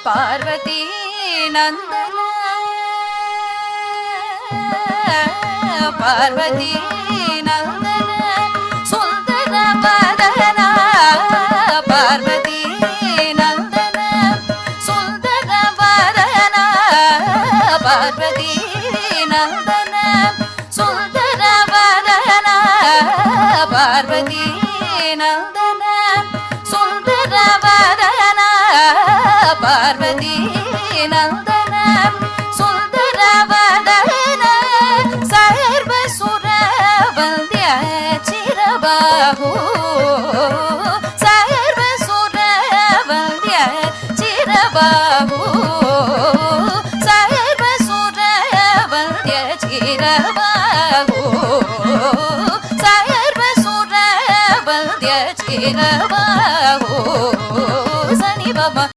பார்வதி நந்தன பார்வதி நந்தன சுந்தர வதன பார்வதி நந்தன சுந்தர வதன பார்வதி நந்தன சுந்தர வதன பார்வதி நந்தன சுந்தர வதன பார்வதி நந்தன சுந்தர வதன சர்வ சுர வந்திய சிரபாஹு சர்வ சுர வந்திய சிரபாஹு சர்வ சுர வந்திய சிரபாஹு சர்வ சுர வந்திய சிரபாஹு சனி பம